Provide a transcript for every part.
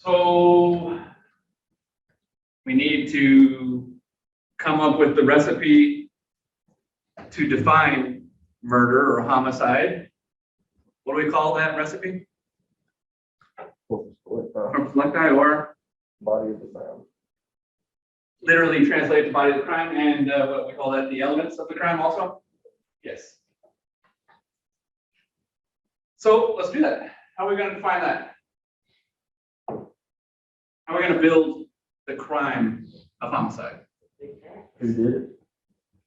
So we need to come up with the recipe to define murder or homicide. What do we call that recipe? Corpus delicti, or body of the crime. Literally translate the body of the crime, and what we call that, the elements of the crime also? Yes. So let's do that. How are we going to define that? How are we going to build the crime of homicide? Who did it?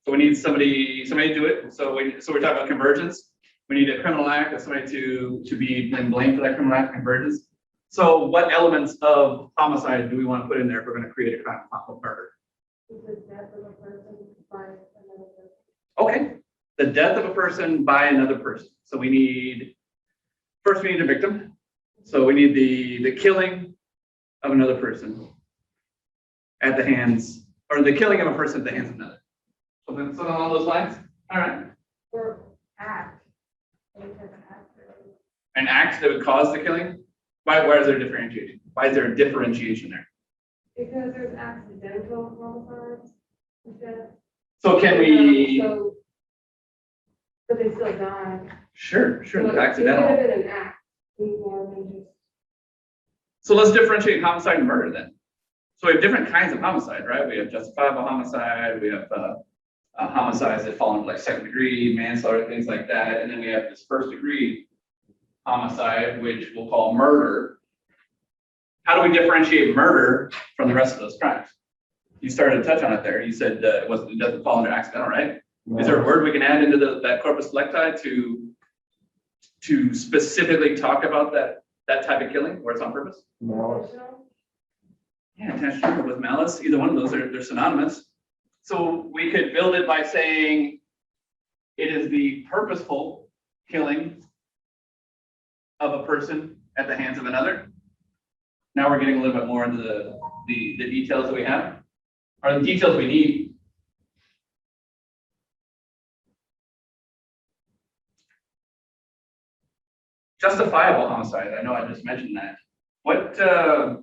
So we need somebody to do it. So we're talking about convergence. We need a criminal act of somebody to be blamed for that criminal act, convergence. So what elements of homicide do we want to put in there if we're going to create a crime of murder? The death of a person by another person. Okay, the death of a person by another person. So we need a victim. So we need the killing of another person at the hands, or the killing of a person at the hands of another. Something along those lines. All right. Or act. An act that would cause the killing. Why is there a differentiation? Why is there a differentiation there? Because there's accidental homicides instead. So can we? But they still die. Sure, So that's accidental. It could have been an act. More than just. So let's differentiate homicide and murder then. So we have different kinds of homicide, right? We have justifiable homicide. We have homicides that fall into like second degree, manslaughter, things like that. And then we have this first degree homicide, which we'll call murder. How do we differentiate murder from the rest of those crimes? You started to touch on it there. You said it doesn't fall under accidental, right? No. Is there a word we can add into that corpus delicti to specifically talk about that type of killing where it's on purpose? Malice. Yeah, intentional with malice. Either one of those they're synonymous. So we could build it by saying it is the purposeful killing of a person at the hands of another. Now we're getting a little bit more into the details that we have, or the details we need. Justifiable homicide. I know I just mentioned that. What are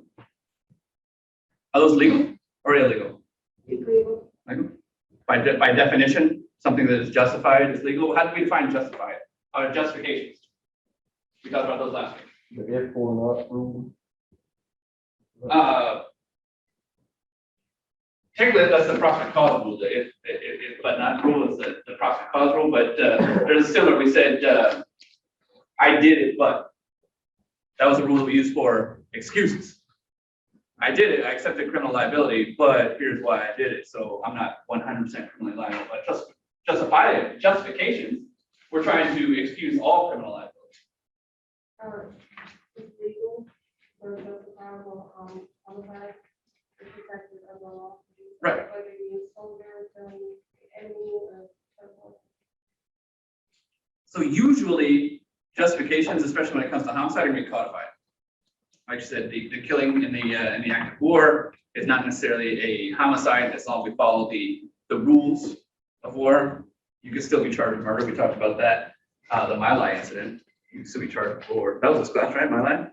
those legal or illegal? Illegal. Legal. By definition, something that is justified is legal. How do we define justified? Justifications. We talked about those last week. The if or not rule. Technically, that's the proximate cause rule. The if but not rule is the proximate cause rule. But there's a similar. We said I did it, but that was a rule that we used for excuses. I did it. I accepted criminal liability, but here's why I did it. So I'm not 100% criminally liable. But justifications, we're trying to excuse all criminal liability. It's legal or justifiable homicide. It's protected under law. Right. Whether you soldier, enemy, or so forth. So usually justifications, especially when it comes to homicide, are going to be codified. Like you said, the killing in the act of war is not necessarily a homicide as long as we follow the rules of war. You can still be charged with murder. We talked about that. The My Lai incident, you can still be charged for. That was a splash, right? My Lai.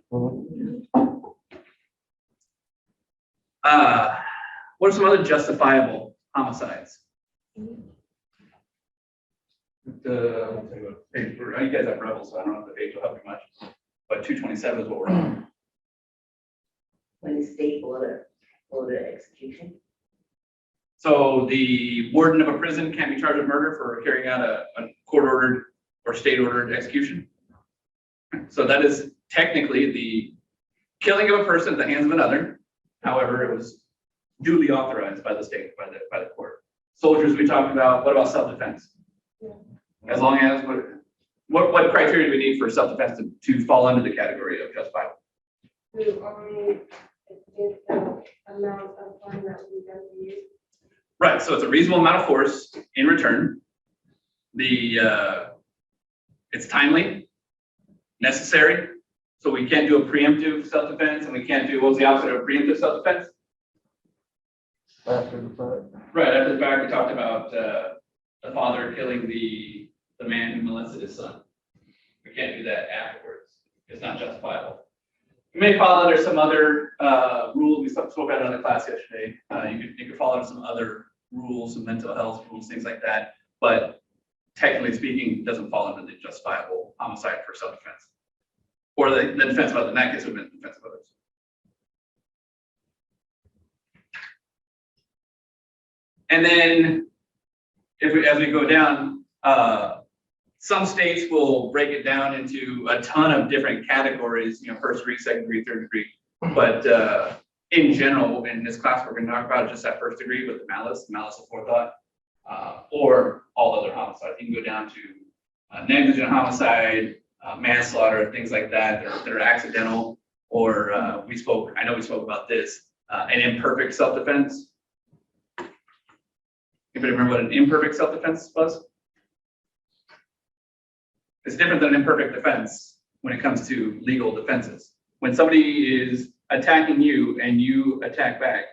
What are some other justifiable homicides? You guys have rebels, so I don't know if the page will help you much. But 227 is what we're on. When the state order execution. So the warden of a prison can't be charged with murder for carrying out a court-ordered or state-ordered execution. So that is technically the killing of a person at the hands of another. However, it was duly authorized by the state, by the court. Soldiers we talked about. What about self-defense? Yeah. As long as what criteria do we need for self-defense to fall under the category of justifiable? To only get the amount of fund that we can use. Right, so it's a reasonable amount of force in return. It's timely, necessary. So we can't do a preemptive self-defense, and we can't do, what was the opposite of preemptive self-defense? After the fact. Right, after the fact, we talked about the father killing the man who molested his son. We can't do that afterwards. It's not justifiable. You may fall under some other rules. We spoke about another class yesterday. You could fall under some other rules, some mental health rules, things like that. But technically speaking, it doesn't fall under the justifiable homicide for self-defense. Or the defense of others. In that case, it would have been the defense of others. And then, as we go down, some states will break it down into a ton of different categories. First degree, second degree, third degree. But in general, in this class, we're going to talk about just that first degree with the malice of forethought, or all other homicides. You can go down to negligent homicide, manslaughter, things like that that are accidental. Or I know we spoke about this, an imperfect self-defense. Anybody remember what an imperfect self-defense was? It's different than an imperfect defense when it comes to legal defenses. When somebody is attacking you and you attack back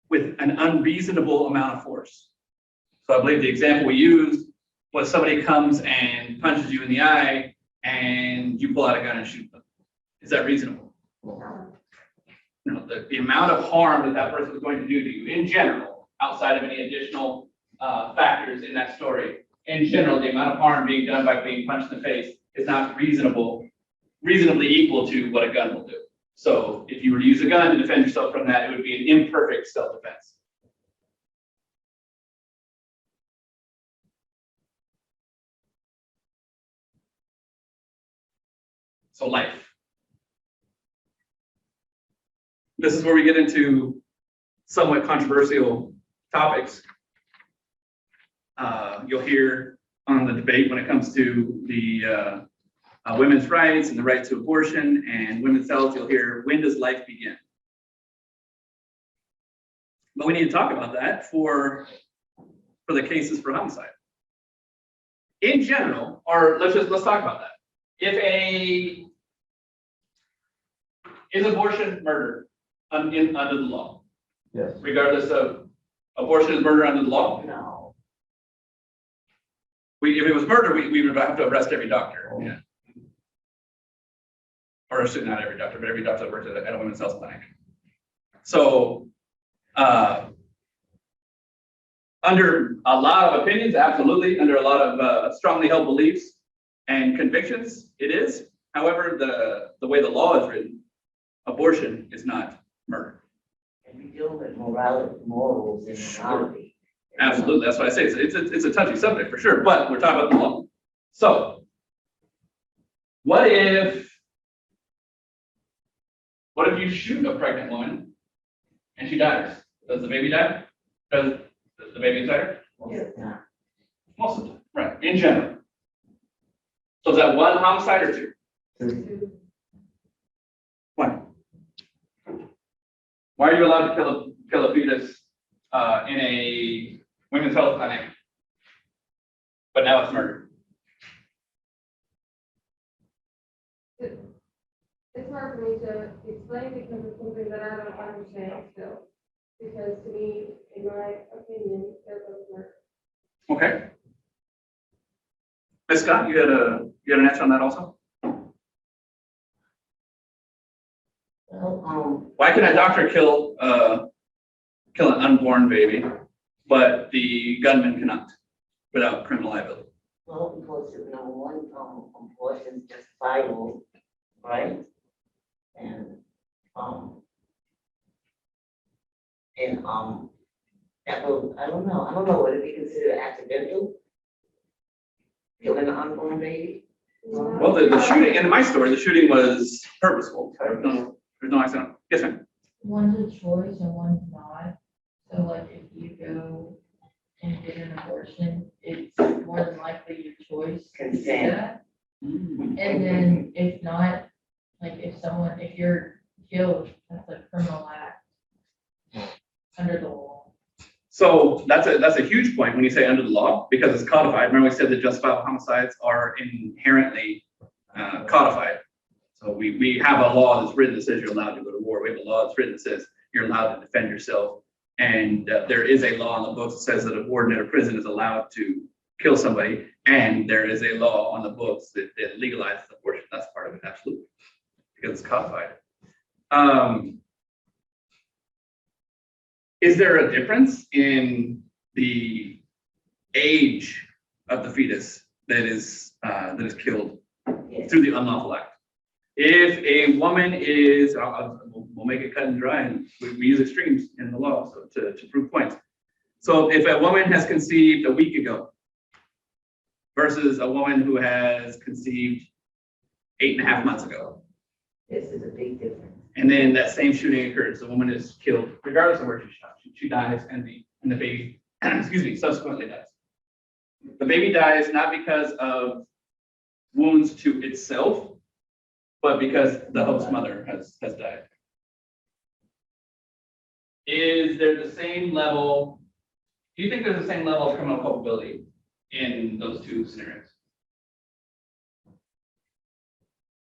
with an unreasonable amount of force. So I believe the example we used was somebody comes and punches you in the eye and you pull out a gun and shoot them. Is that reasonable? No, the amount of harm that person is going to do to you in general, outside of any additional factors in that story, in general, the amount of harm being done by being punched in the face is not reasonably equal to what a gun will do. So if you were to use a gun to defend yourself from that, it would be an imperfect self-defense. So life. This is where we get into somewhat controversial topics. You'll hear on the debate when it comes to the women's rights and the right to abortion and women's health, you'll hear, when does life begin? But we need to talk about that for the cases for homicide. In general, or let's talk about that. Is abortion murder under the law? Yes. Regardless of abortion is murder under the law? No. If it was murder, we would have to arrest every doctor. Oh. Yeah. Or actually not every doctor, but every doctor that works at a women's health clinic. So under a lot of opinions, absolutely. Under a lot of strongly held beliefs and convictions, it is. However, the way the law is written, abortion is not murder. And we deal with morals and morality. Absolutely, that's what I say. It's a touchy subject for sure, but we're talking about the law. So, what if you shoot a pregnant woman and she dies? Does the baby die? Does the baby inside her? Yeah. Most of the time, right? In general. So is that one homicide or two? Two. Why? Why are you allowed to kill a fetus in a women's health clinic, but now it's murder? It's hard for me to explain because it's something that I don't understand still. Because to me, in my opinion, they're both murder. Okay. Ms. Scott, you had an answer on that also? Well, Why can a doctor kill an unborn baby, but the gunman cannot without criminal liability? well, because number one, abortion is just vital, right? And that will, I don't know, would it be considered accidental? Killing an unborn baby? Well, the shooting, in my story, the shooting was purposeful. There's no accident. Yes, ma'am. One's a choice and one's not. So like if you go and get an abortion, it's more than likely your choice to do Consent. that. And then if not, like if you're killed, that's a criminal act under the law. So that's a huge point when you say under the law, because it's codified. Remember we said that justifiable homicides are inherently codified. So we have a law that's written that says you're allowed to go to war. We have a law that's written that says you're allowed to defend yourself. And there is a law on the books that says that a warden at a prison is allowed to kill somebody. And there is a law on the books that legalizes abortion. That's part of it, absolutely, because it's codified. Is there a difference in the age of the fetus that is killed Yes. through the unlawful act? If a woman is, we'll make it cut and dry, and we use extremes in the law so to prove points. So if a woman has conceived a week ago versus a woman who has conceived 8.5 months ago, This is a big difference. and then that same shooting occurs, the woman is killed regardless of where she's shot. She dies, and the baby, excuse me, subsequently dies. The baby dies not because of wounds to itself, but because the host mother has died. Is there the same level? Do you think there's the same level of criminal culpability in those two scenarios?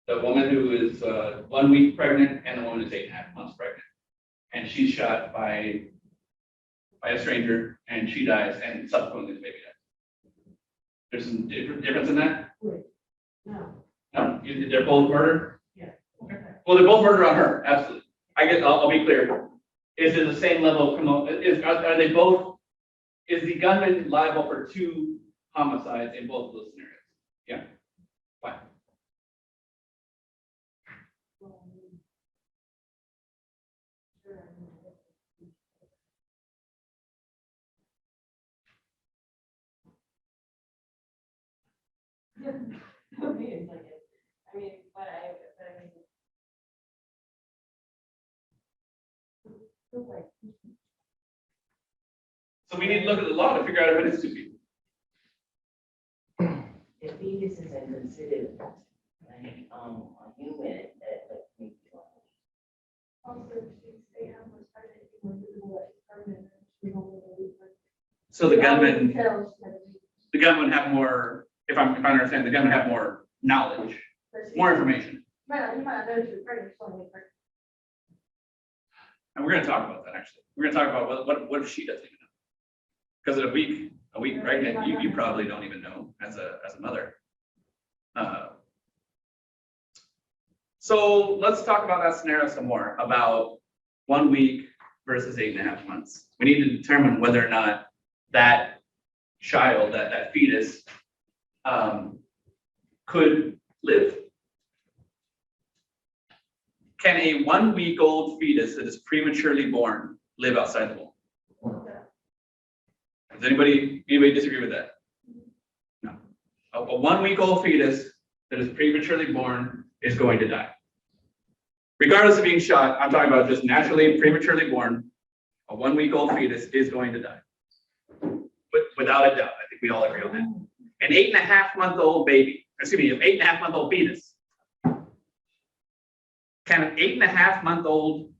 The woman who is 1 week pregnant and the woman who's 8.5 months pregnant, and she's shot by a stranger, and she dies, and subsequently the baby dies. There's some difference in that? No. No, they're both murder? Yeah. Okay. Well, they're both murder on her, absolutely. I'll be clear. Is it the same level of criminal, are they both, is the gunman liable for 2 homicides in both of those scenarios? Yeah. Fine. So we need to look at the law to figure out if it is 2 people. The fetus isn't considered like, a human, that makes you. Also, they have much harder to do what permanent. So the gunman would have more, if I understand, the gunman would have more knowledge, more information. Well, you might know you're pregnant, so you're pregnant. And we're gonna talk about that, actually. We're gonna talk about what if she doesn't even know? Because at a week pregnant, you probably don't even know as a mother. So let's talk about that scenario some more, about 1 week versus 8.5 months. We need to determine whether or not that child, that fetus, could live. Can a 1 week old fetus that is prematurely born live outside the womb? Does anybody disagree with that? No. A 1 week old fetus that is prematurely born is going to die. Regardless of being shot, I'm talking about just naturally prematurely born, a 1 week old fetus is going to die. But without a doubt, I think we all agree on that. An 8.5 month old baby, excuse me, an 8.5 month old fetus. Can an 8.5 month old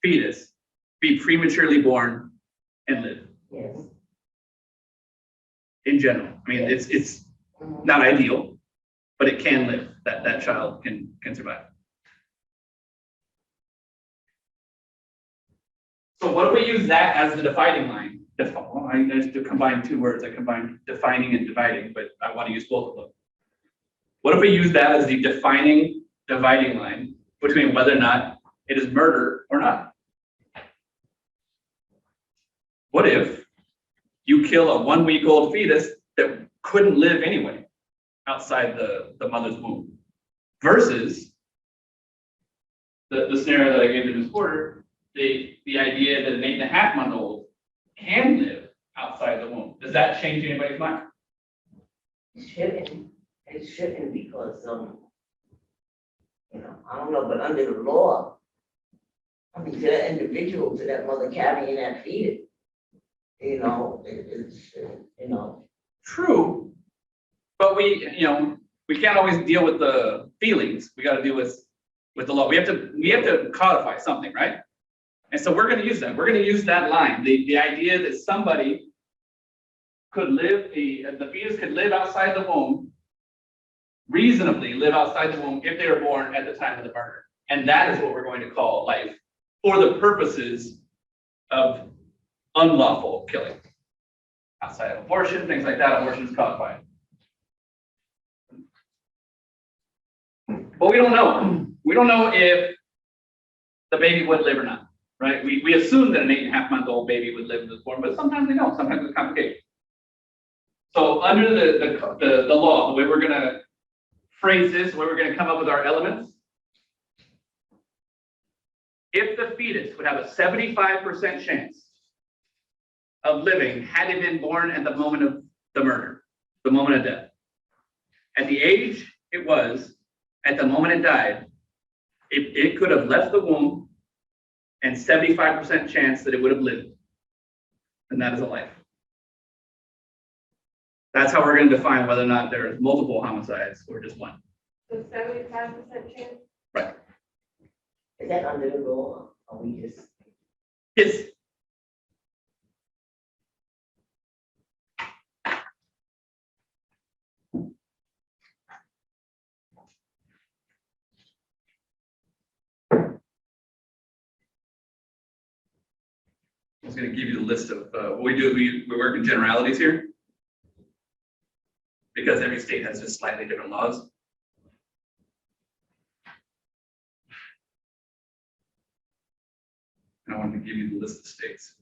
fetus be prematurely born and live? Yes. In general, I mean, it's not ideal, but it can live. That child can survive. So what if we use that as the dividing line? I just combine 2 words. I combine defining and dividing, but I want to use both of them. What if we use that as the defining dividing line between whether or not it is murder or not? What if you kill a 1 week old fetus that couldn't live anyway outside the mother's womb, versus the scenario that I gave to Ms. Porter, the idea that an 8.5 month old can live outside the womb? Does that change anybody's mind? It shouldn't because, I don't know, but under the law, I mean, to that individual, to that mother carrying that fetus, it's. True, but we can't always deal with the feelings. We got to deal with the law. We have to codify something, right? And so we're going to use that. We're going to use that line. The idea that somebody could live, the fetus could live outside the womb, reasonably live outside the womb if they were born at the time of the murder. And that is what we're going to call life for the purposes of unlawful killing. Outside of abortion, things like that, abortion is codified. But we don't know. We don't know if the baby would live or not, right? We assume that an 8.5-month-old baby would live in this form, but sometimes they don't. Sometimes it's complicated. So under the law, the way we're gonna phrase this, the way we're gonna come up with our elements, if the fetus would have a 75% chance of living had it been born at the moment of the murder, the moment of death, at the age it was, at the moment it died, it could have left the womb and 75% chance that it would have lived. And that is a life. That's how we're going to define whether or not there's multiple homicides or just one. So 75% chance? Right. Is that under the law, or we just? Yes. I was going to give you the list of what we do. We work in generalities here because every state has just slightly different laws. And I wanted to give you the list of states.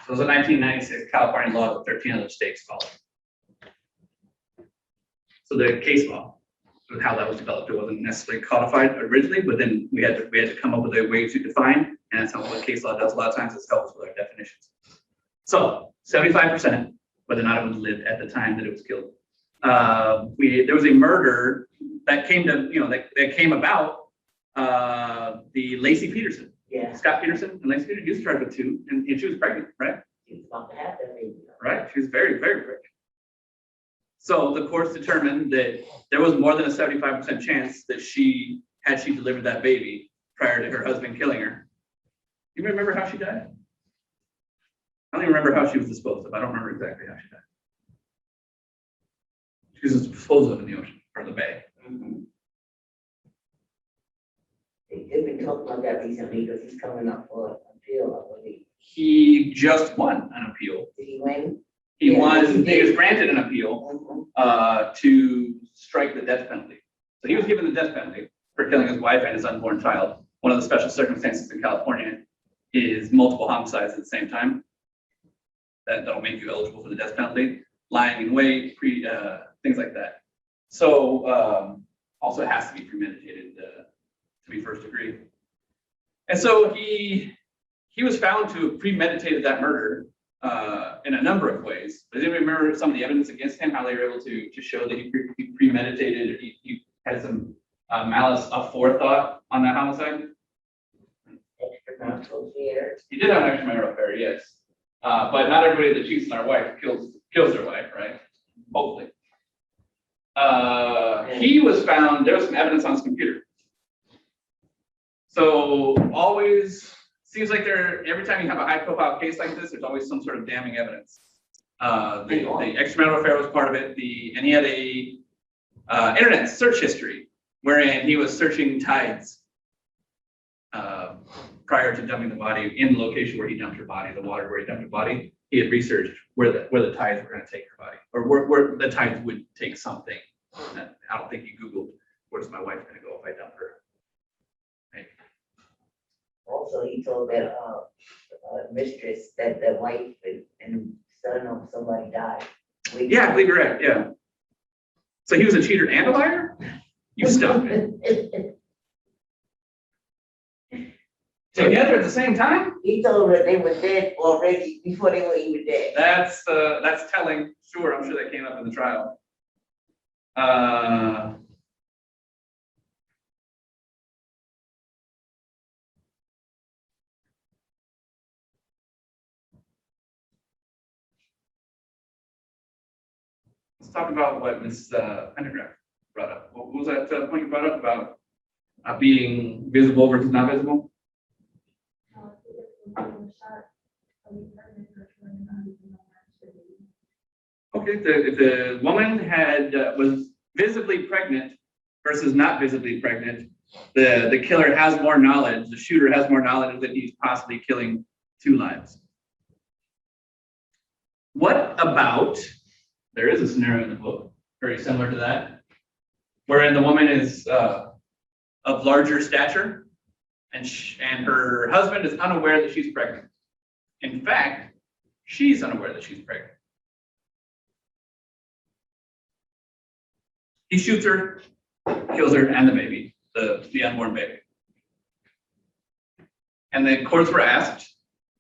So it was a 1996 California law that 13 other states followed. So the case law, how that was developed, it wasn't necessarily codified originally, but then we had to come up with a way to define, and that's what case law does a lot of times, is helps with our definitions. So 75%, whether or not it was lived at the time that it was killed. There was a murder that came to, that came about the Lacey Peterson. Yeah. Scott Peterson and Lacey Peterson, he was charged with 2, and she was pregnant, right? She's about to have that baby. Right, she was very, very pregnant. So the courts determined that there was more than a 75% chance that she delivered that baby prior to her husband killing her. You remember how she died? I don't even remember how she was disposed of. I don't remember exactly how she died. She was disposed of in the ocean or the bay. Mhm. They've been talking about that recently because he's coming up for appeal, I believe. He just won an appeal. Did he win? He Yeah, won, he he did. was granted an appeal to strike the death penalty. So he was given the death penalty for killing his wife and his unborn child. One of the special circumstances in California is multiple homicides at the same time. That'll make you eligible for the death penalty, lying in wait, things like that. So also it has to be premeditated to be first degree. And so he was found to have premeditated that murder in a number of ways. But did you remember some of the evidence against him, how they were able to show that he premeditated, or he had some malice aforethought on that homicide? Extramarital affairs. He did have an extramarital affair, yes. But not everybody that cheats on their wife kills their wife, right? Hopefully. He was found, there was some evidence on his computer. So always seems like every time you have a high profile case like this, there's always some sort of damning evidence. The extramarital affair was part of it. And he had a internet search history wherein he was searching tides prior to dumping the body in the location where he dumped her body, the water where he dumped her body. He had researched where the tides were going to take her body, or where the tides would take something. I don't think he Googled, where's my wife going to go if I dump her? Right. Also, he told that mistress that the wife and son of somebody died. Yeah, I believe you're right. Yeah. So he was a cheater and a liar? You stumped it. Together at the same time? He told her they were dead already before they were even dead. That's telling. Sure, I'm sure that came up in the trial. Let's talk about what Ms. Pendergraft brought up. What was that point you brought up about being visible versus not visible? Okay, if the woman was visibly pregnant versus not visibly pregnant, the killer has more knowledge, the shooter has more knowledge that he's possibly killing 2 lives. What about, there is a scenario in the book, very similar to that, wherein the woman is of larger stature and her husband is unaware that she's pregnant. In fact, she's unaware that she's pregnant. He shoots her, kills her and the baby, the unborn baby. And the courts were asked,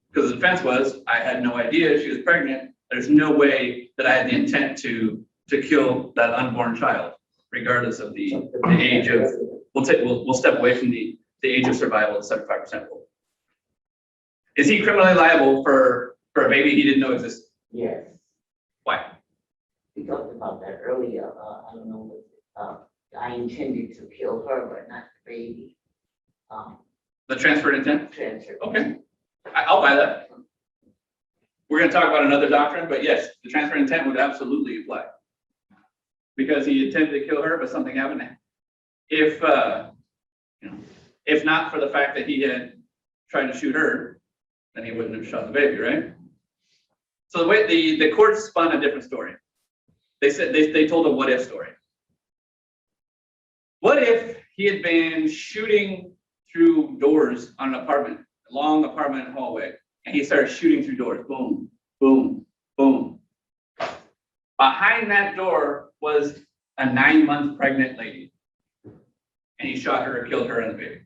because the defense was, I had no idea she was pregnant. There's no way that I had the intent to kill that unborn child, regardless of the age of, we'll step away from the age of survival, the 75% rule. Is he criminally liable for a baby he didn't know existed? Yes, Why? we talked about that earlier, I don't know, I intended to kill her, but not the baby. The transferred intent? Transfer. Okay, I'll buy that. We're gonna talk about another doctrine, but yes, the transfer intent would absolutely apply. Because he intended to kill her, but something happened. If not for the fact that he had tried to shoot her, then he wouldn't have shot the baby, right? So the way the court spun a different story. They said they told a what if story. What if he had been shooting through doors on an apartment, a long apartment hallway, and he started shooting through doors, boom, boom, boom. Behind that door was a 9-month pregnant lady, and he shot her, killed her and the baby.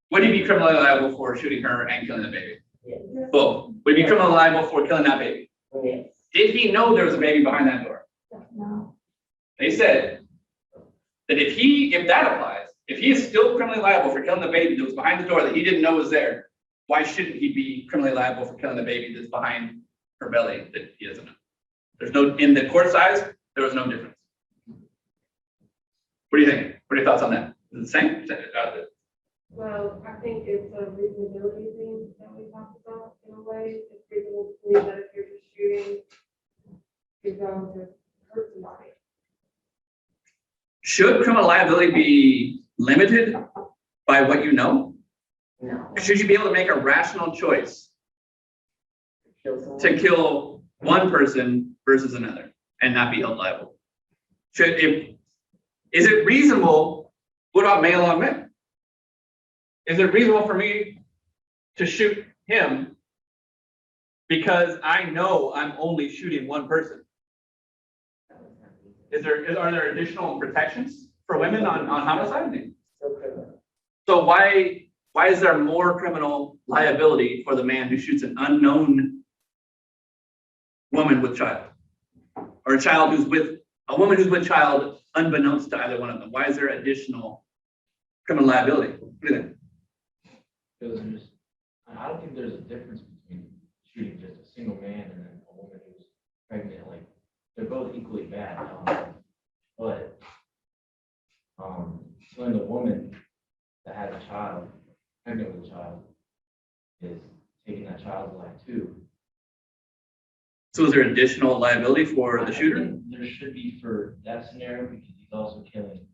Would he be criminally liable for shooting her and killing the baby? Yes. Both. Would he be criminally liable for killing that baby? Yes. Did he know there was a baby behind that door? No. They said that if that applies, if he is still criminally liable for killing the baby that was behind the door that he didn't know was there, why shouldn't he be criminally liable for killing the baby that's behind her belly that he doesn't know? There's no, in the court's eyes, there was no difference. What do you think? What are your thoughts on that? Is it the same? Well, I think it's a reasonability thing that we talked about in a way. It's reasonable to believe that if you're just shooting, you're going to hurt somebody. Should criminal liability be limited by what you know? No. Should you be able to make a rational choice Kill someone. to kill one person versus another and not be held liable? Is it reasonable? What about male on men? Is it reasonable for me to shoot him because I know I'm only shooting one person? Are there additional protections for women on homicide? So criminal. So why is there more criminal liability for the man who shoots an unknown woman with child? Or a woman who's with child unbeknownst to either one of them? Why is there additional criminal liability? What do you think? Because I don't think there's a difference between shooting just a single man and then a woman who's pregnant. Like, they're both equally bad. But when the woman that had a child, pregnant with a child, is taking that child's life too. So is there additional liability for the shooter? I think there should be for that scenario because he's also killing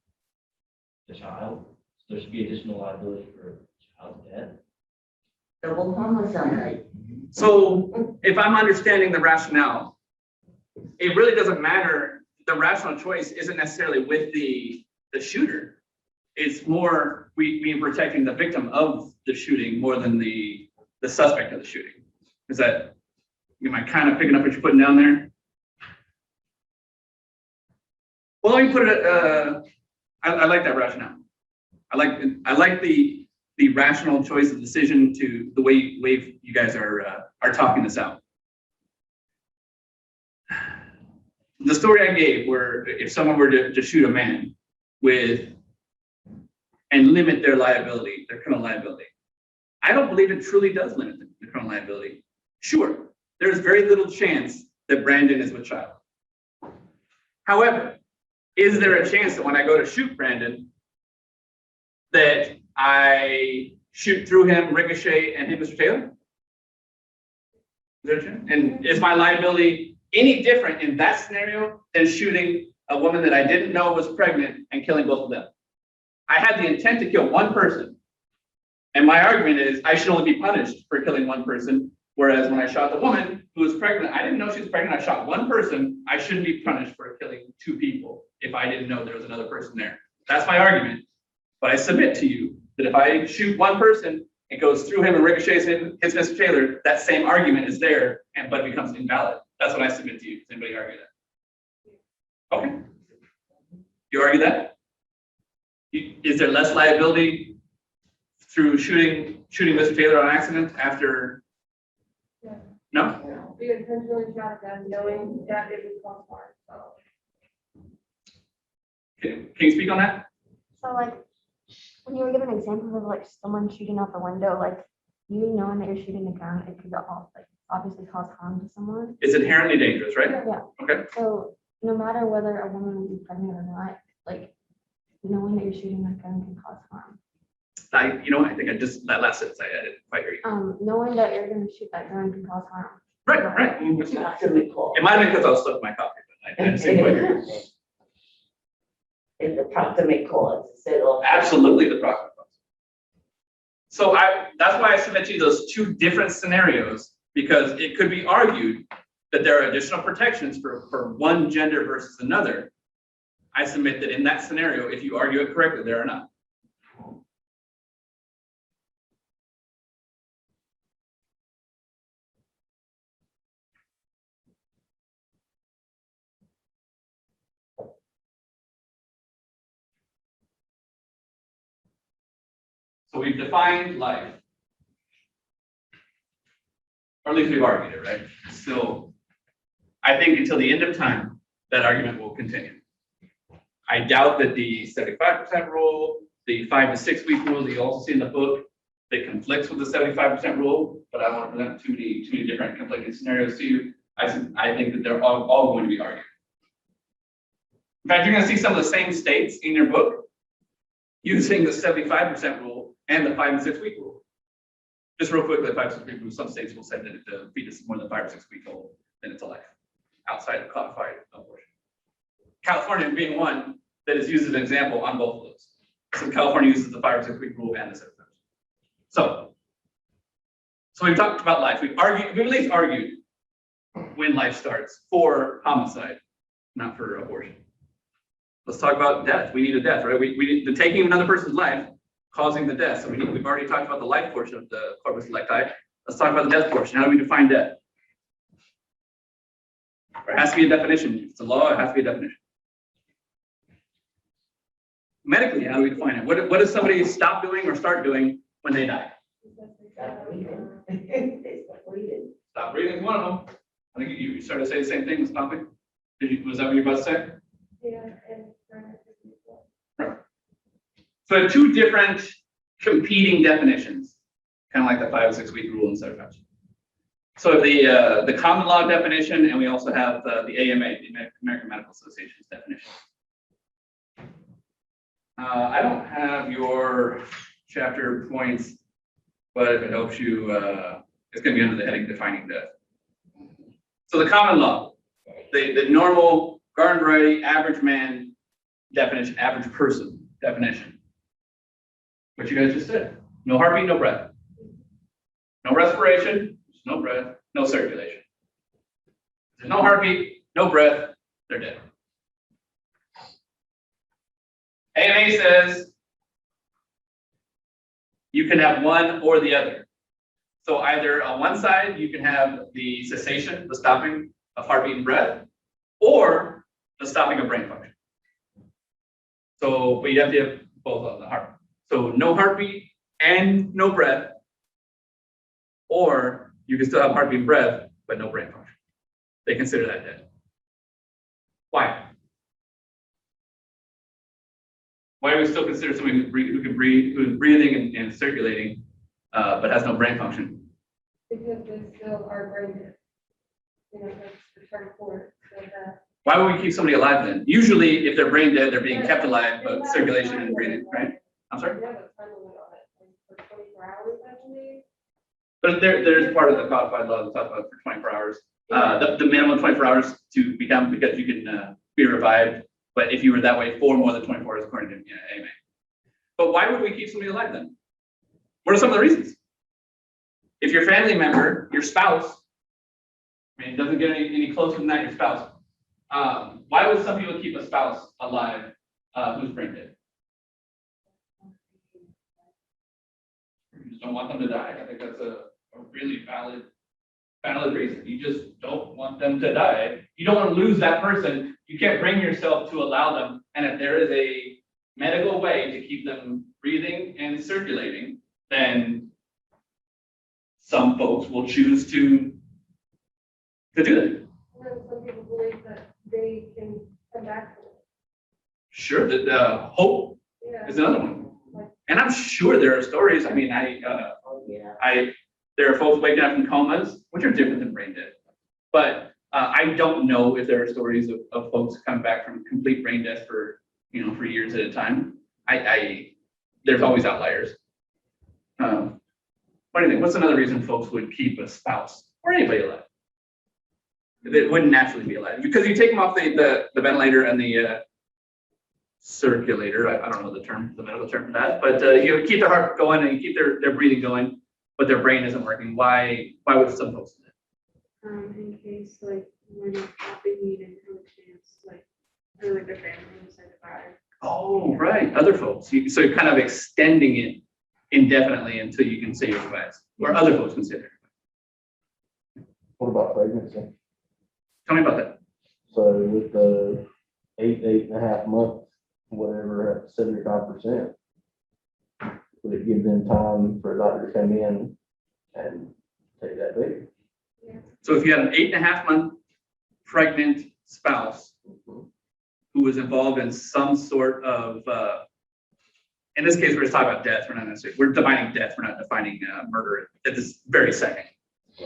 the child. So there should be additional liability for child's death. Double homicide. So if I'm understanding the rationale, it really doesn't matter. The rational choice isn't necessarily with the shooter. It's more we protecting the victim of the shooting more than the suspect of the shooting. Is that, am I kind of picking up what you're putting down there? Well, let me put it, I like that rationale. I like the rational choice of decision to the way you guys are talking this out. The story I gave where if someone were to shoot a man and limit their liability, their criminal liability, I don't believe it truly does limit the criminal liability. Sure, there's very little chance that Brandon is with child. However, is there a chance that when I go to shoot Brandon, that I shoot through him, ricochet, and hit Mr. Taylor? Is there a chance? And is my liability any different in that scenario than shooting a woman that I didn't know was pregnant and killing both of them? I had the intent to kill one person. And my argument is I should only be punished for killing one person. Whereas when I shot the woman who was pregnant, I didn't know she was pregnant. I shot one person. I shouldn't be punished for killing two people if I didn't know there was another person there. That's my argument. But I submit to you that if I shoot one person, it goes through him and ricochets him, hits Mr. Taylor, that same argument is there, but it becomes invalid. That's what I submit to you. Does anybody argue that? Okay. You argue that? Is there less liability through shooting Mr. Taylor on accident after? Yeah. No? We intentionally shot a gun knowing that it would cause harm, so. Can you speak on that? So like, when you were giving examples of like someone shooting out the window, like you knowing that you're shooting a gun, it could like obviously cause harm to someone. It's inherently dangerous, right? Yeah. Okay. So no matter whether a woman will be pregnant or not, like knowing that you're shooting a gun can cause harm. I think that last sentence, I didn't quite hear you. Knowing that you're gonna shoot that gun can cause harm. Right. It's not to recall. It might have been because I was stuck in my coffee, but I didn't see quite hear you. It's the proximate cause instead of. Absolutely the proximate cause. So that's why I submit to you those two different scenarios, because it could be argued that there are additional protections for one gender versus another. I submit that in that scenario, if you argue it correctly, there are not. So we've defined life. Or at least we've argued it, right? So I think until the end of time, that argument will continue. I doubt that the 75% rule, the 5 to 6 week rule that you also see in the book, that conflicts with the 75% rule, but I want to present too many different conflicting scenarios to you. I think that they're all going to be argued. In fact, you're going to see some of the same states in your book using the 75% rule and the 5 and 6 week rule. Just real quickly, the 5 to 6 week rule, some states will say that if the fetus is more than 5 or 6 weeks old, then it's a life outside of codified abortion. California being one that is used as an example on both of those. So California uses the 5 or 6 week rule and the 7. So we've talked about life. We've at least argued when life starts for homicide, not for abortion. Let's talk about death. We need a death, right? We need the taking of another person's life, causing the death. So we've already talked about the life portion of the corpus electi. Let's talk about the death portion. How do we define death? There has to be a definition. If it's a law, it has to be a definition. Medically, how do we define it? What does somebody stop doing or start doing when they die? Stop breathing. They stop breathing. Stop breathing is one of them. I think you started to say the same thing with stopping. Was that what you were about to say? Yeah, and. Right. So I have two different competing definitions, kind of like the 5 or 6 week rule and 7. So the common law definition, and we also have the AMA, the American Medical Association's definition. I don't have your chapter points, but if it helps you, it's going to be under the heading defining death. So the common law, the normal garden variety average man definition, average person definition. What you guys just said. No heartbeat, no breath. No respiration, no breath, no circulation. There's no heartbeat, no breath, they're dead. AMA says you can have one or the other. So either on one side, you can have the cessation, the stopping of heartbeat and breath, or the stopping of brain function. So, but you have to have both on the heart. So no heartbeat and no breath, or you can still have heartbeat and breath, but no brain function. They consider that dead. Why? Why do we still consider somebody who can breathe, who is breathing and circulating, but has no brain function? Because they still are brain dead. You know, that's the term for it. So that. Why would we keep somebody alive then? Usually, if they're brain dead, they're being kept alive, but circulation and breathing, right? I'm sorry? Yeah, that's time limit on it, for 24 hours, I believe. But there's part of the codified law that talks about for 24 hours. The minimum 24 hours to become, because you can be revived. But if you were that way for more than 24 hours, according to AMA. But why would we keep somebody alive then? What are some of the reasons? If your family member, your spouse, I mean, it doesn't get any closer than that, your spouse. Why would some people keep a spouse alive who's brain dead? You just don't want them to die. I think that's a really valid reason. You just don't want them to die. You don't want to lose that person. You can't bring yourself to allow them. And if there is a medical way to keep them breathing and circulating, then some folks will choose to do that. And then some people believe that they can come back from it. Sure, the hope Yeah. is another one. And I'm sure there are stories. I mean, Oh, yeah. there are folks waking up in comas, which are different than brain dead. But I don't know if there are stories of folks coming back from complete brain death for years at a time. There's always outliers. What do you think? What's another reason folks would keep a spouse or anybody alive that wouldn't naturally be alive? Because you take them off the ventilator and the circulator. I don't know the medical term for that, but you keep their heart going and you keep their breathing going, but their brain isn't working. Why would some folks do that? In case like when it's happening and have a chance, like, or like their family was survive. Oh, right, other folks. So you're kind of extending it indefinitely until you can save your lives, or other folks can save their lives. What about pregnancy? Tell me about that. So with the 8.5 months, whatever, at 75%, would it give them time for a doctor to come in and take that baby? So if you had an 8.5 month pregnant spouse who was involved in some sort of, in this case, we're just talking about death. We're defining death. We're not defining murder at this very second.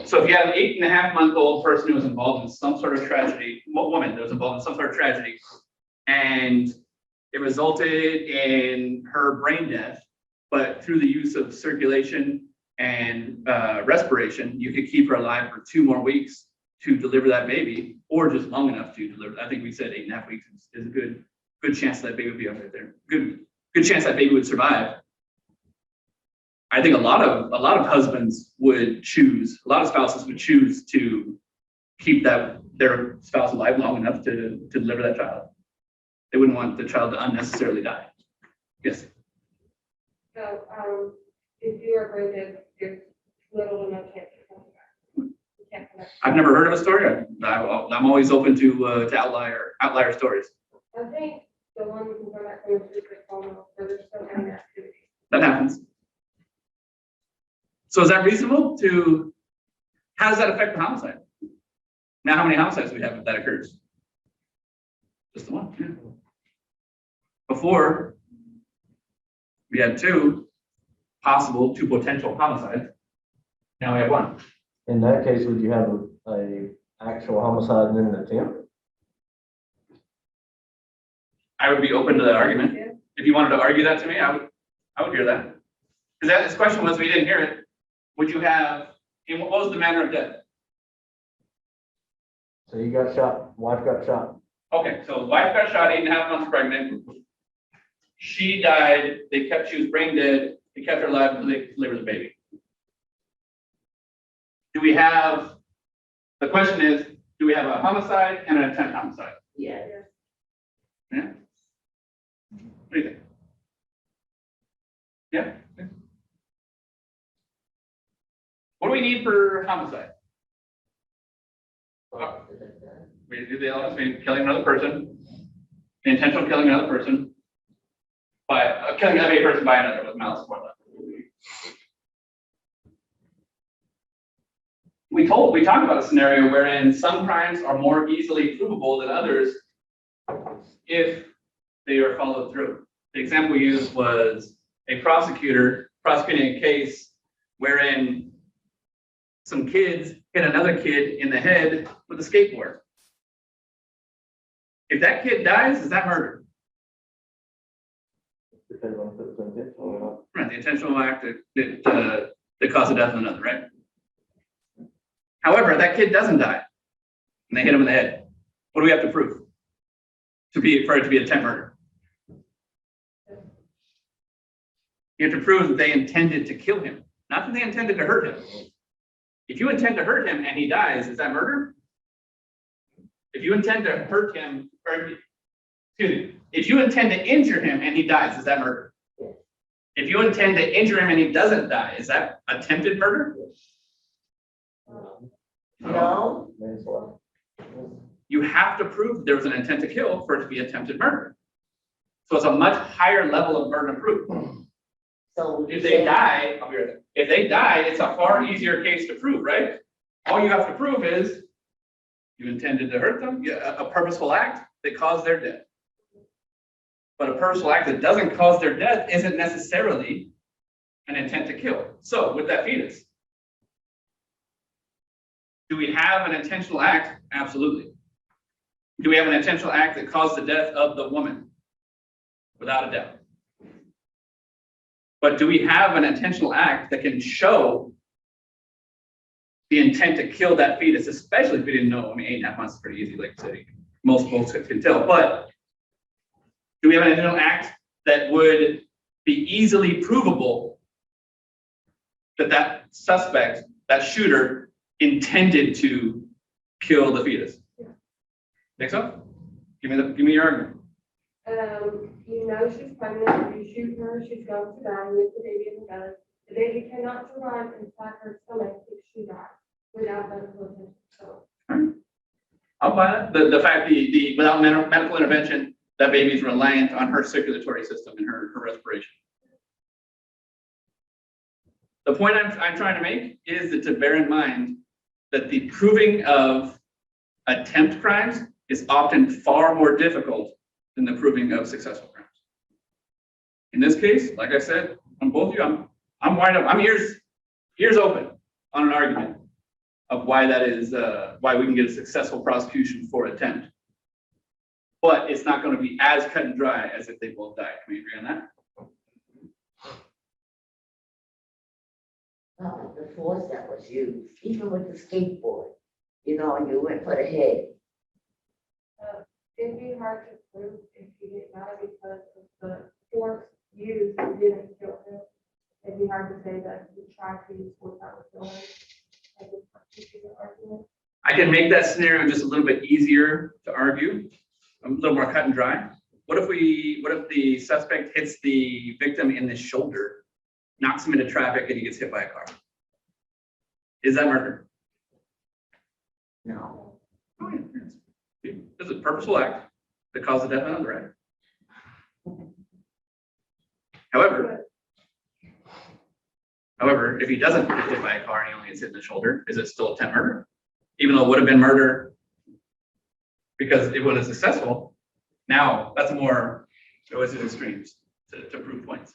So if you have an 8.5-month-old person who was involved in some sort of tragedy, woman that was involved in some sort of tragedy, and it resulted in her brain death, but through the use of circulation and respiration, you could keep her alive for 2 more weeks to deliver that baby, or just long enough to deliver. I think we said 8.5 weeks is a good chance that baby would be over there. Good chance that baby would survive. I think a lot of husbands would choose, a lot of spouses would choose to keep their spouse alive long enough to deliver that child. They wouldn't want the child to unnecessarily die. Yes. So, if you are brain dead, there's little to no chance of coming back. You can't come back. I've never heard of a story. I'm always open to outlier stories. I think the one we can go back from is the coma, where there's still any activity. That happens. So is that reasonable how does that affect the homicide? Now, how many homicides do we have if that occurs? Just the one. Yeah. Before, we had 2 potential homicides. Now we have 1. In that case, would you have a actual homicide and then an attempt? I would be open to that argument. Yeah. If you wanted to argue that to me, I would hear that. Because this question was, we didn't hear it. Would you have, what was the manner of death? So you got shot, wife got shot. Okay, so wife got shot, 8.5 months pregnant. She died, she was brain dead, they kept her alive until they delivered the baby. The question is, do we have a homicide and an attempt homicide? Yeah. Yeah? What do you think? Yeah? What do we need for homicide? We do the elements, killing another person, the intentional killing another person, by killing a person by another with malice aforethought. We talked about a scenario wherein some crimes are more easily provable than others if they are followed through. The example used was a prosecutor prosecuting a case wherein some kids hit another kid in the head with a skateboard. If that kid dies, is that murder? Depends on if it was intentional or not. Right, the intentional act that caused the death of another, right? However, if that kid doesn't die and they hit him in the head, what do we have to prove for it to be attempt murder? You have to prove that they intended to kill him, not that they intended to hurt him. If you intend to hurt him and he dies, is that murder? If you intend to hurt him, or excuse me, if you intend to injure him and he dies, is that murder? If you intend to injure him and he doesn't die, is that attempted murder? No, Manslaughter. You have to prove there was an intent to kill for it to be attempted murder. So it's a much higher level of burden of proof. so. If they die, I'll be right there. If they die, it's a far easier case to prove, right? All you have to prove is you intended to hurt them, a purposeful act that caused their death. But a purposeful act that doesn't cause their death isn't necessarily an intent to kill. So with that fetus, do we have an intentional act? Absolutely. Do we have an intentional act that caused the death of the woman? Without a doubt. But do we have an intentional act that can show the intent to kill that fetus, especially if we didn't know? I mean, 8.5 months is pretty easy, like I said, most folks can tell. But do we have an intentional act that would be easily provable that that suspect, that shooter, intended to kill the fetus? Think so? Give me your argument. You know she's pregnant, you shoot her, she's going to die, with the baby in the belly. The baby cannot survive inside her stomach if she dies without medical attention. So I'll buy that. The fact without medical intervention, that baby's reliant on her circulatory system and her respiration. The point I'm trying to make is that to bear in mind that the proving of attempt crimes is often far more difficult than the proving of successful crimes. In this case, like I said, on both of you, I'm wide up. I'm ears open on an argument of why that is, why we can get a successful prosecution for attempt. But it's not going to be as cut and dry as if they both died. Can we agree on that? The force that was used, even with the skateboard, you know, and you went for the head. it'd be hard to prove if he didn't die because of the force used didn't kill him. It'd be hard to say that he tried to use force that was killing him. I just keep the argument. I can make that scenario just a little bit easier to argue, a little more cut and dry. What if the suspect hits the victim in the shoulder, knocks him into traffic, and he gets hit by a car? Is that murder? No. Oh, yeah. It's a purposeful act that caused the death of another, right? However, if he doesn't get hit by a car and he only gets hit in the shoulder, is it still attempt murder? Even though it would have been murder because it wasn't successful. Now that's more, it was extremes to prove points.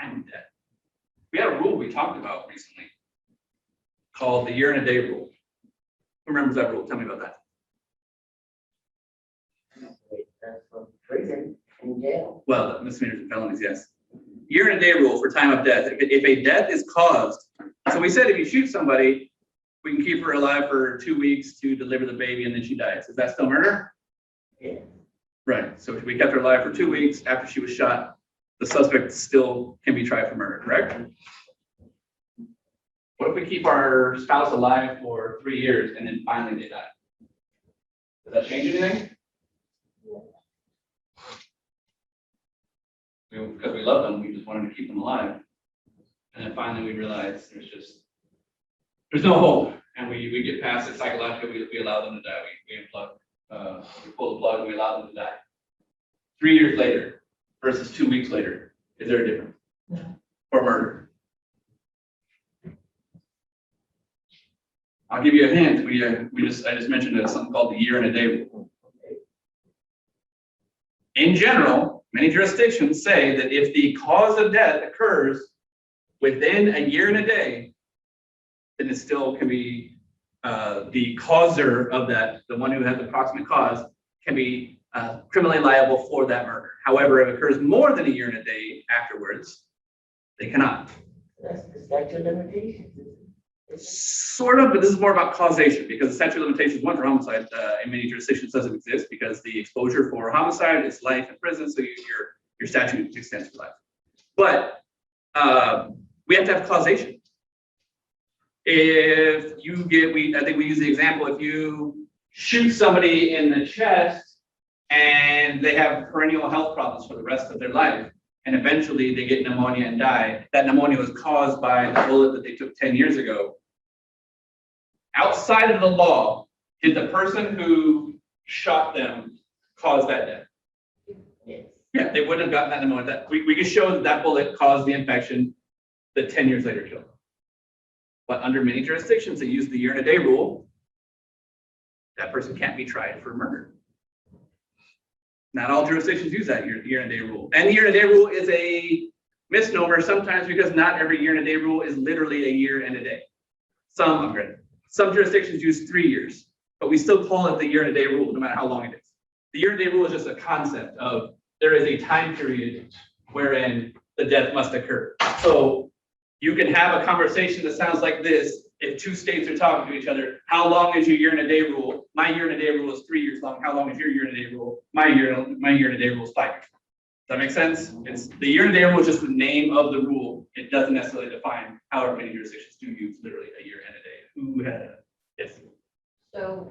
Time debt. We had a rule we talked about recently called the year and a day rule. Who remembers that rule? Tell me about that. That's for prison and jail. Well, misdemeanors and felonies, yes. Year and a day rule for time of death. If a death is caused, so we said if you shoot somebody, we can keep her alive for 2 weeks to deliver the baby and then she dies. Is that still murder? Yeah. Right. So if we kept her alive for 2 weeks after she was shot, the suspect still can be tried for murder, correct? What if we keep our spouse alive for 3 years and then finally they die? Does that change anything? Because we love them, we just wanted to keep them alive. And then finally we realize there's no hope. And we get past it psychologically, we allow them to die. We pull the plug and we allow them to die. 3 years later versus 2 weeks later, is there a difference? No. For murder? I'll give you a hint. I just mentioned something called the year and a day rule. In general, many jurisdictions say that if the cause of death occurs within a year and a day, then it still can be the causer of that, the one who has the proximate cause, can be criminally liable for that murder. However, if it occurs more than a year and a day afterwards, they cannot. That's the statute of limitations. Sort of, but this is more about causation, because the statute of limitations, one for homicide, in many jurisdictions doesn't exist, because the exposure for homicide is life in prison, so your statute extends for life. But we have to have causation. If you get, I think we use the example, if you shoot somebody in the chest and they have perennial health problems for the rest of their life, and eventually they get pneumonia and die, that pneumonia was caused by the bullet that they took 10 years ago. Outside of the law, did the person who shot them cause that death? Yes. Yeah, they wouldn't have gotten that pneumonia. That, we can show that that bullet caused the infection that 10 years later killed them. But under many jurisdictions that use the year and a day rule, that person can't be tried for murder. Not all jurisdictions use that year and a day rule. And the year and a day rule is a misnomer sometimes, because not every year and a day rule is literally a year and a day. Some jurisdictions use 3 years, but we still call it the year and a day rule, no matter how long it is. The year and a day rule is just a concept of there is a time period wherein the death must occur. So you can have a conversation that sounds like this. If two states are talking to each other, how long is your year and a day rule? My year and a day rule is 3 years long. How long is your year and a day rule? My year and a day rule is 5 years. Does that make sense? It's the year and a day rule is just the name of the rule. It doesn't necessarily define however many jurisdictions do use literally a year and a day. Who had a yes? So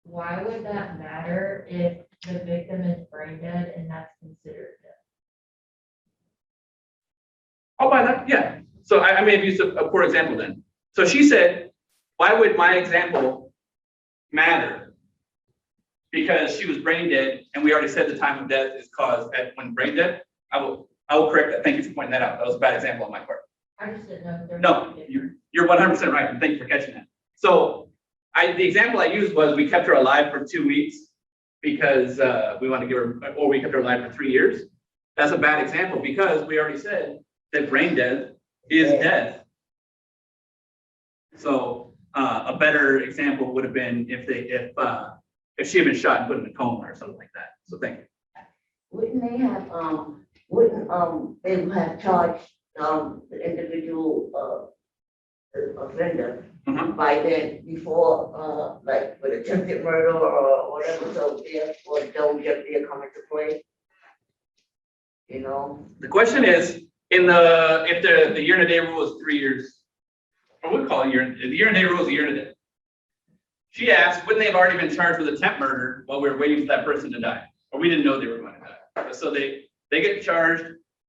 why would that matter if the victim is brain dead and that's considered death? I'll buy that. Yeah. So I may have used a poor example then. So she said, why would my example matter? Because she was brain dead, and we already said the time of death is caused when brain dead. I will correct that. Thank you for pointing that out. That was a bad example on my part. I just didn't know if there was. No, a difference. you're 100% right, and thank you for catching that. So the example I used was we kept her alive for 2 weeks because we wanted to give her, or we kept her alive for 3 years. That's a bad example because we already said that brain death is death. So a better example would have been if she had been shot and put in a coma or something like that. So thank you. Wouldn't they have, they would have charged, the individual, offender by then before, like with attempted murder or whatever, so therefore don't jeopardy come into play? You know? The question is, if the year and a day rule is 3 years, or we call it the year and a day rule is a year and a day. She asked, wouldn't they have already been charged with attempt murder while we were waiting for that person to die? Or we didn't know they were going to die. So they get charged,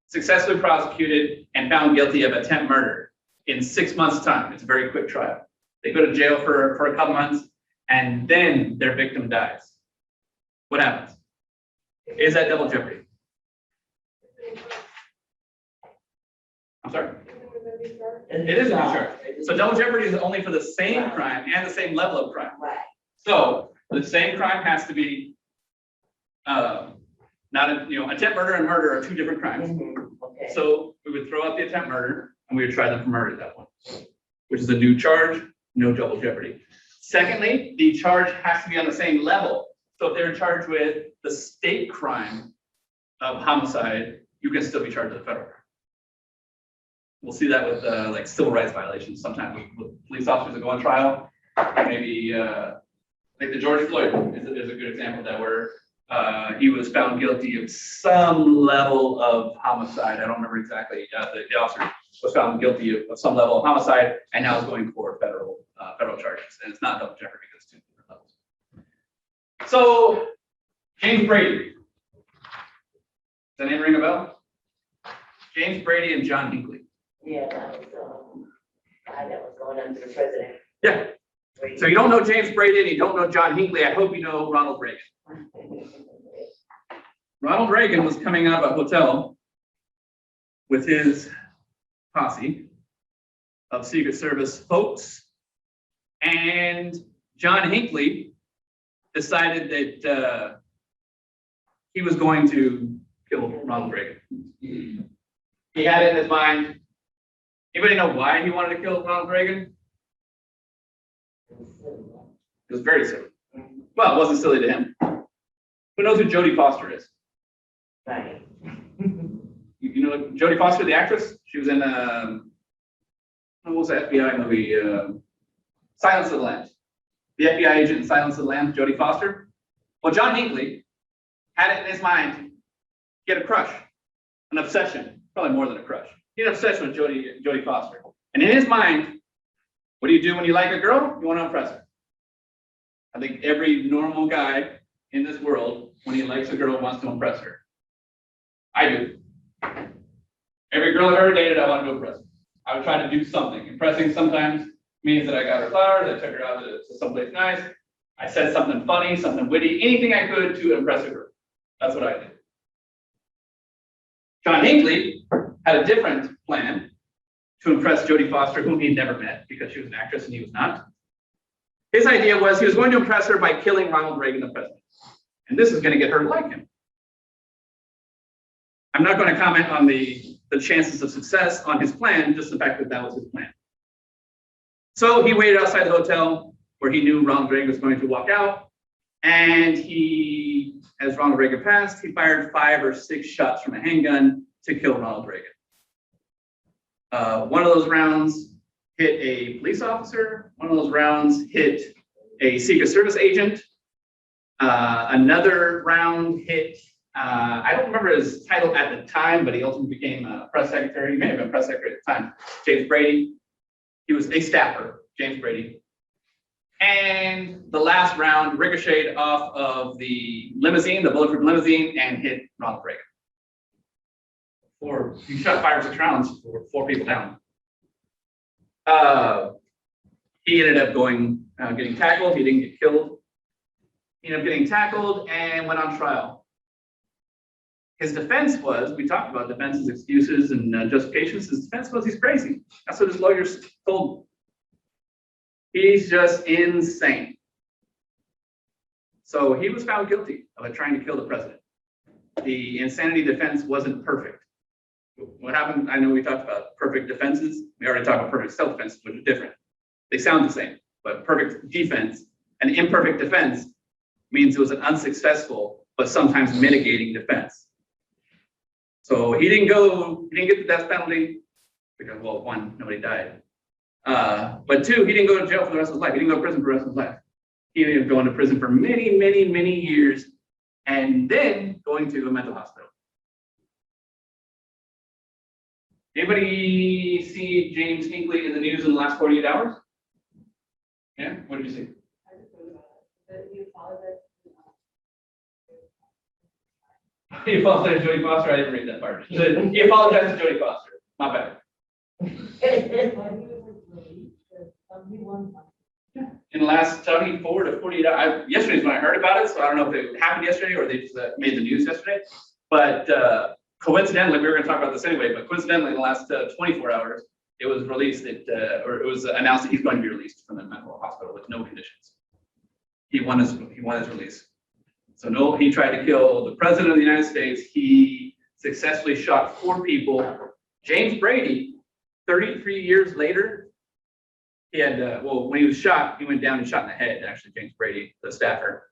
successfully prosecuted, and found guilty of attempt murder in 6 months' time. It's a very quick trial. They go to jail for a couple months, and then their victim dies. What happens? Is that double jeopardy? I'm sorry? It is a new charge. So double jeopardy is only for the same crime and the same level of crime. Right. So the same crime has to be, attempt murder and murder are 2 different crimes. Okay. So we would throw out the attempt murder and we would try them for murder at that point, which is a new charge, no double jeopardy. Secondly, the charge has to be on the same level. So if they're charged with the state crime of homicide, you can still be charged with a federal crime. We'll see that with like civil rights violations. Sometimes with police officers that go on trial, maybe like the George Floyd is a good example of that, where he was found guilty of some level of homicide. I don't remember exactly. The officer was found guilty of some level of homicide, and now is going for federal charges, and it's not double jeopardy because it's 2 different levels. So James Brady. Does that name ring a bell? James Brady and John Hinkley. Yeah, that was, guy that was going under the president. Yeah. So you don't know James Brady and you don't know John Hinkley. I hope you know Ronald Reagan. Ronald Reagan was coming out of a hotel with his posse of Secret Service folks, and John Hinkley decided that he was going to kill Ronald Reagan. He had it in his mind. Anybody know why he wanted to kill Ronald Reagan? It was very silly. Well, it wasn't silly to him. Who knows who Jodie Foster is? Right. You know Jodie Foster, the actress? She was in what was the FBI movie? Silence of the Lambs. The FBI agent in Silence of the Lambs, Jodie Foster. Well, John Hinkley had it in his mind. He had a crush, an obsession, probably more than a crush. He had an obsession with Jodie Foster. And in his mind, what do you do when you like a girl? You want to impress her. I think every normal guy in this world, when he likes a girl, wants to impress her. I do. Every girl I've ever dated, I wanted to impress her. I would try to do something. Impressing sometimes means that I got her flowers, I took her out to someplace nice, I said something funny, something witty, anything I could to impress a girl. That's what I did. John Hinkley had a different plan to impress Jodie Foster, whom he'd never met because she was an actress and he was not. His idea was he was going to impress her by killing Ronald Reagan, the president. And this is going to get her to like him. I'm not going to comment on the chances of success on his plan, just the fact that that was his plan. So he waited outside the hotel where he knew Ronald Reagan was going to walk out. And he, as Ronald Reagan passed, he fired 5 or 6 shots from a handgun to kill Ronald Reagan. One of those rounds hit a police officer. One of those rounds hit a Secret Service agent. Another round hit, I don't remember his title at the time, but he ultimately became a press secretary. He may have been press secretary at the time, James Brady. He was a staffer, James Brady. And the last round ricocheted off of the limousine, the bulletproof limousine, and hit Ronald Reagan. He shot 5 or 6 rounds for 4 people down. He ended up getting tackled. He didn't get killed. He ended up getting tackled and went on trial. His defense was, we talked about defenses, excuses, and justifications. His defense was he's crazy. That's what his lawyers told him. He's just insane. So he was found guilty of trying to kill the president. The insanity defense wasn't perfect. What happened, I know we talked about perfect defenses. We already talked about perfect self-defense, which are different. They sound the same, but perfect defense, an imperfect defense means it was an unsuccessful, but sometimes mitigating defense. So he didn't get the death penalty because, well, 1, nobody died. But 2, he didn't go to jail for the rest of his life. He didn't go to prison for the rest of his life. He ended up going to prison for many, many, many years and then going to a mental hospital. Anybody see James Hinkley in the news in the last 48 hours? Yeah, what did you see? I just really that you apologize. He apologized to Jodie Foster. I didn't read that part. He apologized to Jodie Foster. My bad. In the last 24 to 48 hours, yesterday's when I heard about it, so I don't know if it happened yesterday or they just made the news yesterday. But coincidentally, we were going to talk about this anyway, but coincidentally, in the last 24 hours, it was released that, or it was announced that he's going to be released from the mental hospital with no conditions. He won his release. So no, he tried to kill the president of the United States. He successfully shot 4 people. James Brady, 33 years later, he had, well, when he was shot, he went down and shot in the head, actually, James Brady, the staffer.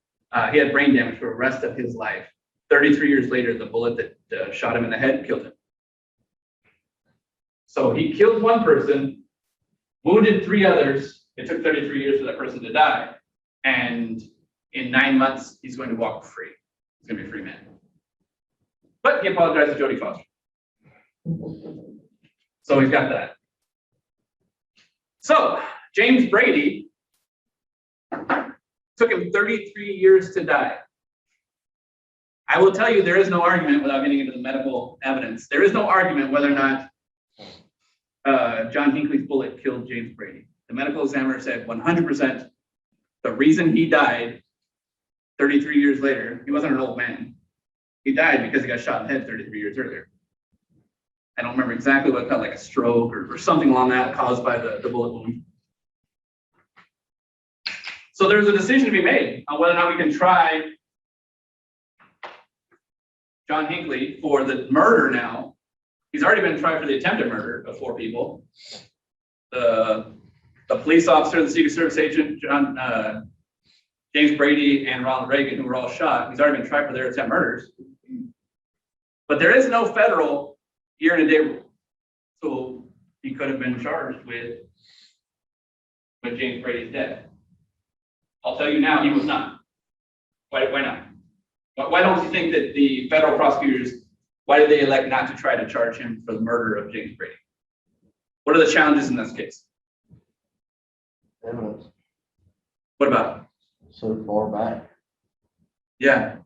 He had brain damage for the rest of his life. 33 years later, the bullet that shot him in the head killed him. So he killed 1 person, wounded 3 others. It took 33 years for that person to die. And in 9 months, he's going to walk free. He's going to be a free man. But he apologized to Jodie Foster. So he's got that. So James Brady took him 33 years to die. I will tell you, there is no argument without getting into the medical evidence. There is no argument whether or not John Hinkley's bullet killed James Brady. The medical examiner said 100% the reason he died 33 years later, he wasn't an old man. He died because he got shot in the head 33 years earlier. I don't remember exactly what it felt like, a stroke or something along that caused by the bullet wound. So there's a decision to be made on whether or not we can try John Hinkley for the murder now. He's already been tried for the attempted murder of 4 people. The police officer, the Secret Service agent, James Brady, and Ronald Reagan, who were all shot. He's already been tried for their attempt murders. But there is no federal year and a day rule. So he could have been charged with James Brady's death. I'll tell you now, he was not. Why not? Why don't you think that the federal prosecutors, why did they elect not to try to charge him for the murder of James Brady? What are the challenges in this case? Evidence What about? so far back. Yeah.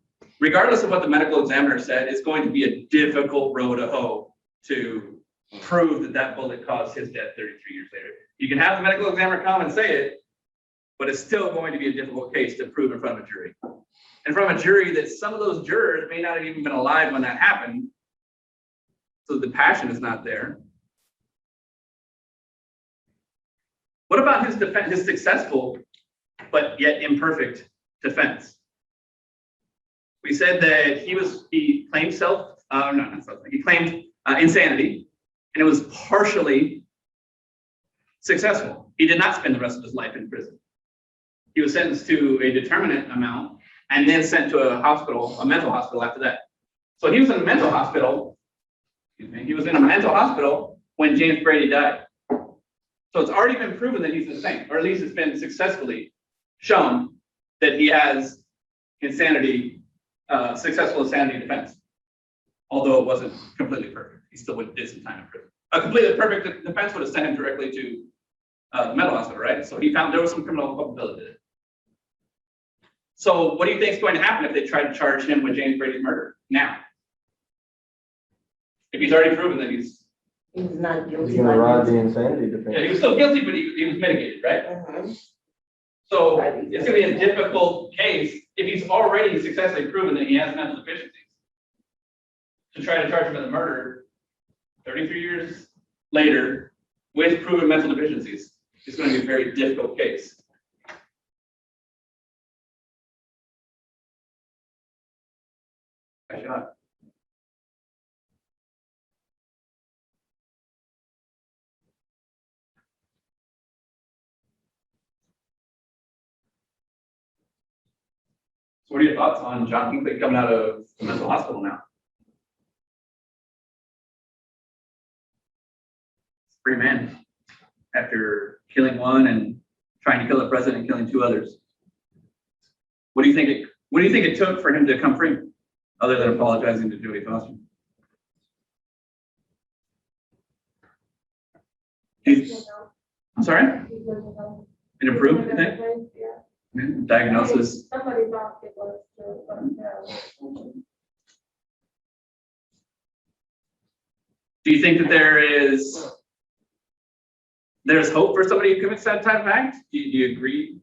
Regardless of what the medical examiner said, it's going to be a difficult row to hoe to prove that that bullet caused his death 33 years later. You can have the medical examiner come and say it, but it's still going to be a difficult case to prove in front of a jury. And from a jury that some of those jurors may not have even been alive when that happened. So the passion is not there. What about his defense, his successful, but yet imperfect defense? We said that he claimed he claimed insanity, and it was partially successful. He did not spend the rest of his life in prison. He was sentenced to a determinate amount and then sent to a hospital, a mental hospital after that. So he was in a mental hospital, he was in a mental hospital when James Brady died. So it's already been proven that he's insane, or at least it's been successfully shown that he has insanity, successful insanity defense. Although it wasn't completely perfect, he still did some time in prison. A completely perfect defense would have sent him directly to the mental hospital, right? So he found there was some criminal culpability there. So what do you think is going to happen if they try to charge him with James Brady's murder now? If he's already proven that He's not guilty. He's gonna ride the insanity defense. yeah, he was still guilty, but he was mitigated, right? So it's gonna be a difficult case if he's already successfully proven that he has mental deficiencies. To try to charge him with a murder 33 years later with proven mental deficiencies, it's gonna be a very difficult case. Nice shot. So what are your thoughts on John Hinkley coming out of the mental hospital now? Free man after killing one and trying to kill the president and killing two others. What do you think it took for him to come free, other than apologizing to Jodie Foster? I'm sorry? It improved, you think? Yeah. Diagnosis. Somebody thought it was, but Do you think that there's hope for somebody who commits that type of act? Do you agree?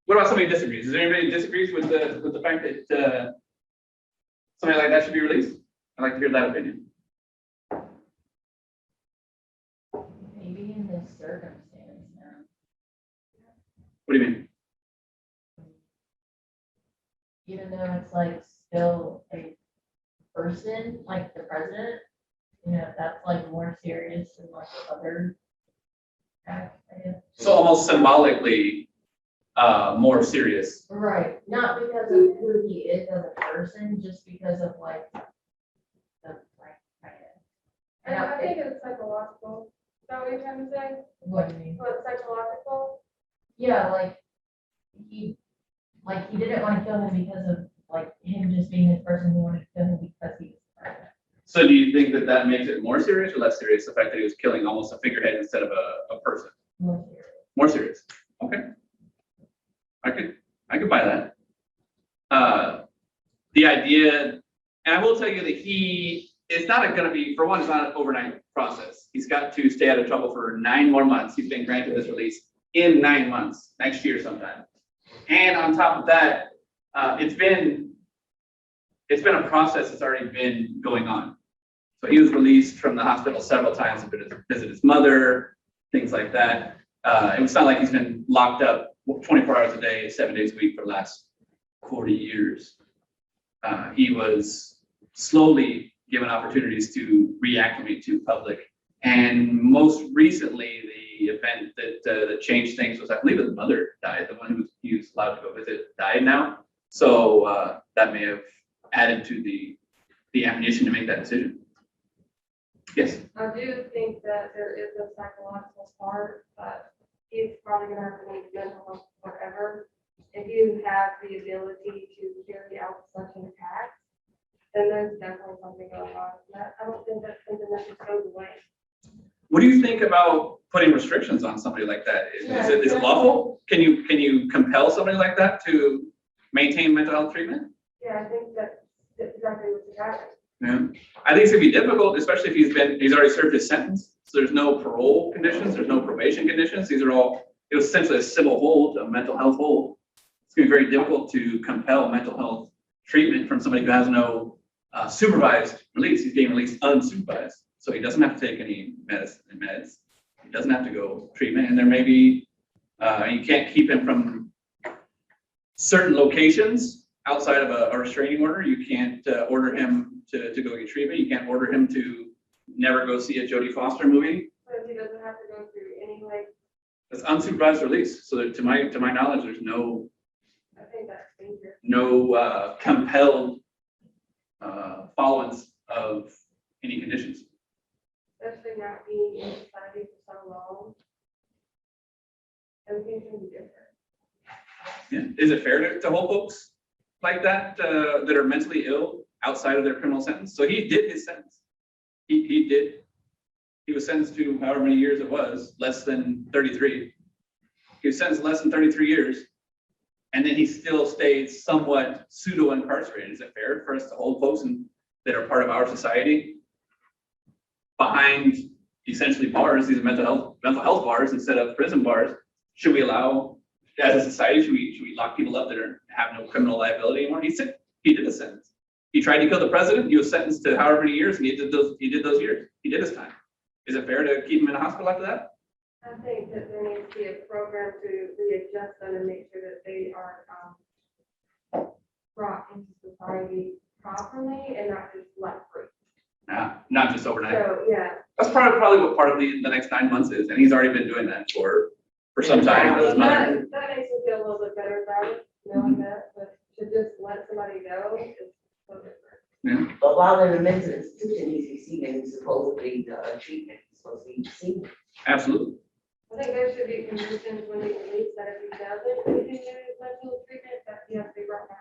What about somebody who disagrees? Is there anybody who disagrees with the fact that somebody like that should be released? I'd like to hear that opinion. Maybe in this circumstance now. What do you mean? Even though it's like still a person, like the president, you know, that's like more serious than like other acts, I guess. So almost symbolically more serious. Right, not because of who he is as a person, just because of like the like kind of. And I think it's psychological. Is that what you're trying to say? What do you mean? What, psychological? Yeah, he didn't want to kill him because of like him just being this person who wanted to kill him because he was pregnant. So do you think that makes it more serious or less serious? The fact that he was killing almost a figurehead instead of a person? More serious. More serious. Okay. I could buy that. The idea, and I will tell you that it's not going to be, for one, it's not an overnight process. He's got to stay out of trouble for 9 more months. He's been granted this release in 9 months, next year sometime. And on top of that, it's been a process that's already been going on. So he was released from the hospital several times to visit his mother, things like that. It's not like he's been locked up 24 hours a day, 7 days a week for the last 40 years. He was slowly given opportunities to reacclimate to public. And most recently, the event that changed things was, I believe, his mother died. The one who he was allowed to go visit died now. So that may have added to the ammunition to make that decision. Yes, I do think that there is a psychological part, but he's probably gonna have to need mental health forever. If you have the ability to carry out such an act, then there's definitely something going on. I don't think that's something that just goes away. what do you think about putting restrictions on somebody like that? Is it lawful? Can you compel somebody like that to maintain mental health treatment? Yeah, I think that's exactly what's happening. Yeah, I think it's gonna be difficult, especially if he's already served his sentence. So there's no parole conditions, there's no probation conditions. These are all, it was essentially a civil hold, a mental health hold. It's gonna be very difficult to compel mental health treatment from somebody who has no supervised release. He's being released unsupervised. So he doesn't have to take any meds. He doesn't have to go treatment. And there may be, you can't keep him from certain locations outside of a restraining order. You can't order him to go get treatment. You can't order him to never go see a Jodie Foster movie. But he doesn't have to go through any, like, It's unsupervised release. So that to my knowledge, there's no I think that's dangerous. compelled followance of any conditions. Especially not being in society for so long. Everything's gonna be different. Yeah. Is it fair to hold folks like that that are mentally ill outside of their criminal sentence? So he did his sentence. He did. He was sentenced to however many years it was, less than 33. He was sentenced less than 33 years. And then he still stayed somewhat pseudo incarcerated. Is it fair for us to hold folks that are part of our society behind essentially bars, these are mental health bars instead of prison bars? Should we allow, as a society, should we lock people up that have no criminal liability anymore? He did a sentence. He tried to kill the president. He was sentenced to however many years, and he did those years. He did his time. Is it fair to keep him in a hospital after that? I think that there needs to be a program to readjust them and make sure that they are brought into society properly and not just left free. Not just overnight. So, yeah. That's probably what part of the next 9 months is, and he's already been doing that for some time with his mother. That makes me feel a little bit better about it, knowing that, but to just let somebody go is so different. But while in a mental institution, he's receiving supposedly the treatment he's supposed to be receiving. Absolutely. I think there should be conditions when they release that if he doesn't continue mental treatment, that he has to be brought back.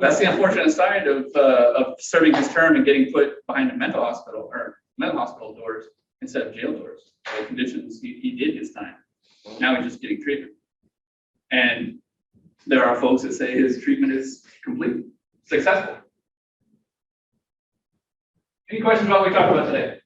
That's the unfortunate side of serving his term and getting put behind a mental hospital doors instead of jail doors. The conditions, he did his time. Now he's just getting treatment. And there are folks that say his treatment is complete, successful. Any questions about what we talked about today?